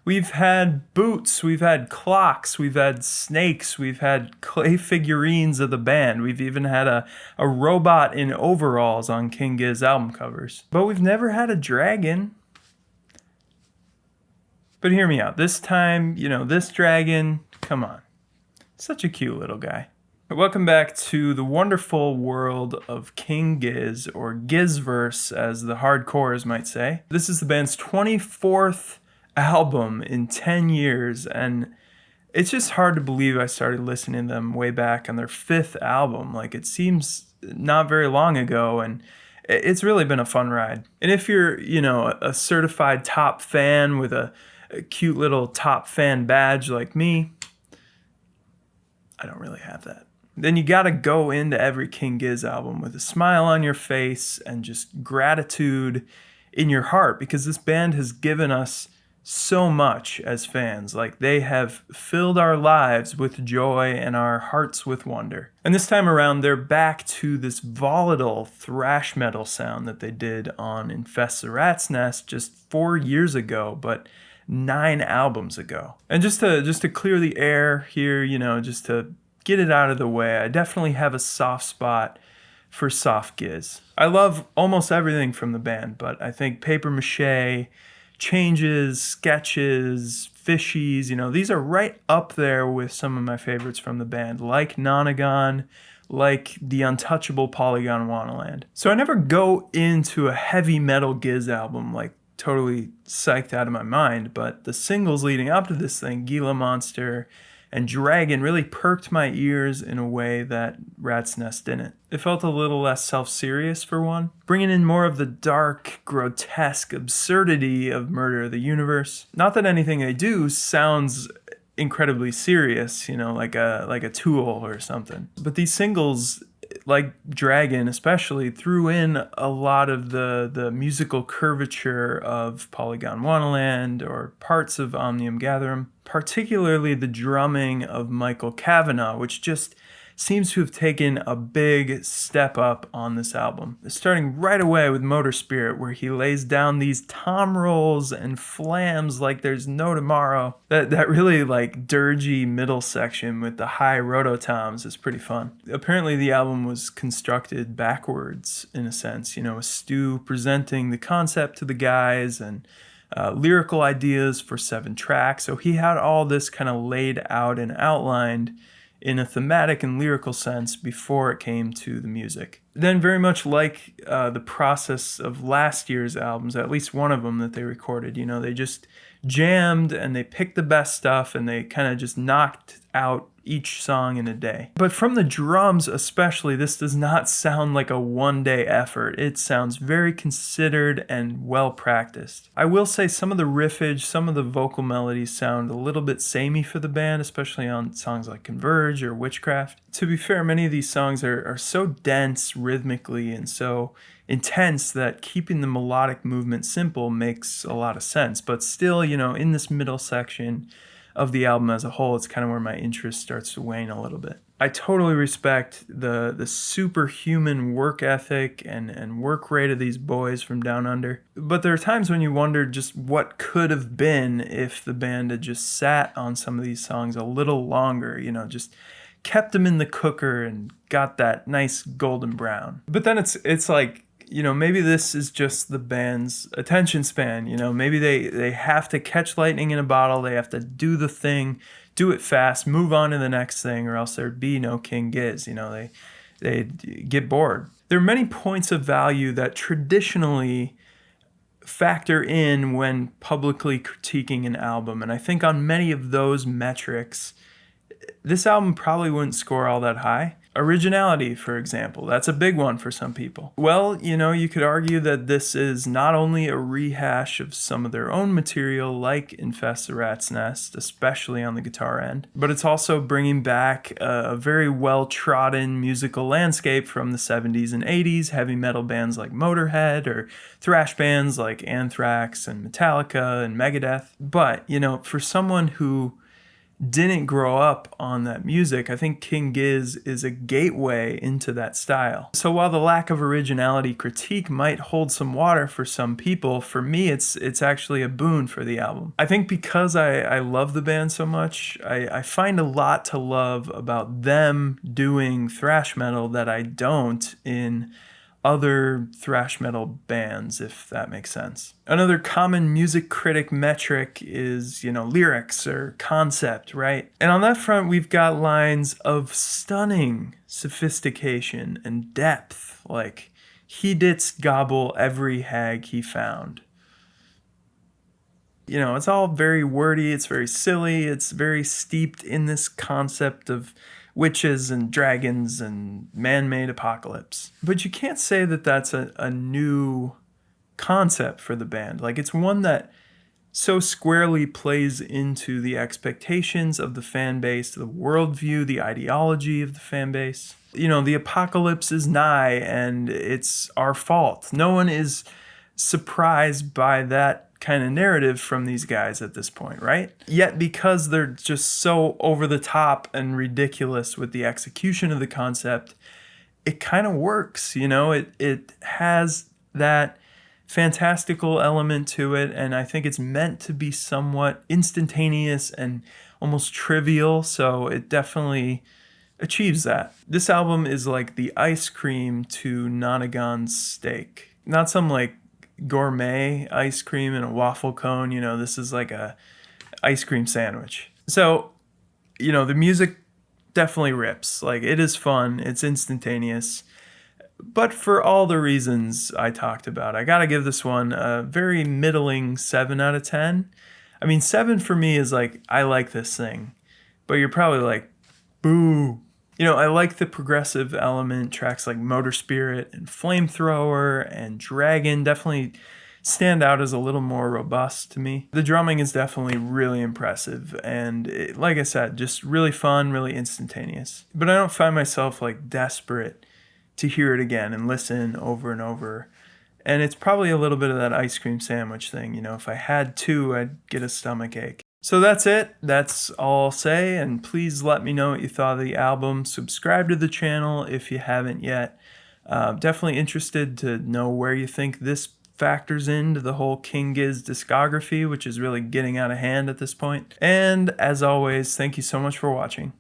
We've had boots, we've had clocks, we've had snakes, we've had clay figurines of the band. We've even had a robot in overalls on King Giz album covers. But we've never had a dragon. But hear me out. This time, this dragon, come on. Such a cute little guy. Welcome back to the wonderful world of King Giz, or Gizverse as the hardcores might say. This is the band's 24th album in 10 years, and it's just hard to believe I started listening to them way back on their 5th album. Like, it seems not very long ago, and it's really been a fun ride. And if you're, a certified top fan with a cute little top fan badge like me, I don't really have that. Then you gotta go into every King Giz album with a smile on your face and just gratitude in your heart, because this band has given us so much as fans. Like, they have filled our lives with joy and our hearts with wonder. And this time around, they're back to this volatile thrash metal sound that they did on Infest the Rat's Nest just 4 years ago, but 9 albums ago. And just to clear the air here, just to get it out of the way, I definitely have a soft spot for soft giz. I love almost everything from the band, but I think Paper Mache, Changes, Sketches, Fishies, these are right up there with some of my favorites from the band, like Nonagon, like the untouchable Polygon Wonderland. So I never go into a heavy metal giz album like totally psyched out of my mind, but the singles leading up to this thing, Gila Monster and Dragon, really perked my ears in a way that Rat's Nest didn't. It felt a little less self-serious for one, bringing in more of the dark, grotesque absurdity of Murder of the Universe. Not that anything they do sounds incredibly serious, like a Tool or something. But these singles, like Dragon especially, threw in a lot of the musical curvature of Polygon Wonderland or parts of Omnium Gatherum, particularly the drumming of Michael Kavanagh, which just seems to have taken a big step up on this album. Starting right away with Motor Spirit, where he lays down these tom rolls and flams like there's no tomorrow. That really dirgy middle section with the high rototoms is pretty fun. Apparently the album was constructed backwards in a sense, with Stu presenting the concept to the guys and lyrical ideas for 7 tracks. So he had all this kind of laid out and outlined in a thematic and lyrical sense before it came to the music. Then, very much like the process of last year's albums, at least one of them that they recorded, they just jammed and they picked the best stuff and they kind of just knocked out each song in a day. But from the drums especially, this does not sound like a one-day effort. It sounds very considered and well practiced. I will say some of the riffage, some of the vocal melodies sound a little bit samey for the band, especially on songs like Converge or Witchcraft. To be fair, many of these songs are so dense rhythmically and so intense that keeping the melodic movement simple makes a lot of sense. But still, in this middle section of the album as a whole, it's kind of where my interest starts to wane a little bit. I totally respect the superhuman work ethic and work rate of these boys from down under. But there are times when you wonder just what could have been if the band had just sat on some of these songs a little longer, just kept them in the cooker and got that nice golden brown. But then it's like, maybe this is just the band's attention span. Maybe they have to catch lightning in a bottle. They have to do the thing, do it fast, move on to the next thing, or else there'd be no King Giz. They get bored. There are many points of value that traditionally factor in when publicly critiquing an album. And I think on many of those metrics, this album probably wouldn't score all that high. Originality, for example, that's a big one for some people. Well, you could argue that this is not only a rehash of some of their own material, like Infest the Rat's Nest, especially on the guitar end, but it's also bringing back a very well-trodden musical landscape from the 70s and 80s, heavy metal bands like Motorhead, or thrash bands like Anthrax and Metallica and Megadeth. But, for someone who didn't grow up on that music. I think King Giz is a gateway into that style. So while the lack of originality critique might hold some water for some people, for me it's actually a boon for the album. I think because I love the band so much, I find a lot to love about them doing thrash metal that I don't in other thrash metal bands, if that makes sense. Another common music critic metric is, lyrics or concept, right? And on that front, we've got lines of stunning sophistication and depth, like, "He didst gobble every hag he found." It's all very wordy, it's very silly, it's very steeped in this concept of witches and dragons and man-made apocalypse. But you can't say that that's a new concept for the band. Like, it's one that so squarely plays into the expectations of the fan base, the worldview, the ideology of the fan base. The apocalypse is nigh and it's our fault. No one is surprised by that kind of narrative from these guys at this point, right? Yet because they're just so over the top and ridiculous with the execution of the concept, it kind of works, it has that fantastical element to it, and I think it's meant to be somewhat instantaneous and almost trivial, so it definitely achieves that. This album is like the ice cream to Nonagon's steak. Not some gourmet ice cream in a waffle cone, this is like a ice cream sandwich. So, the music definitely rips. Like, it is fun, it's instantaneous. But for all the reasons I talked about, I gotta give this one a very middling 7 out of 10. I mean, 7 for me is like, I like this thing. But you're probably like, boo. I like the progressive element. Tracks like Motor Spirit and Flamethrower and Dragon definitely stand out as a little more robust to me. The drumming is definitely really impressive, and like I said, just really fun, really instantaneous. But I don't find myself desperate to hear it again and listen over and over. And it's probably a little bit of that ice cream sandwich thing. If I had to, I'd get a stomach ache. So that's it. That's all I'll say. And please let me know what you thought of the album. Subscribe to the channel if you haven't yet. Definitely interested to know where you think this factors into the whole King Giz discography, which is really getting out of hand at this point. And as always, thank you so much for watching.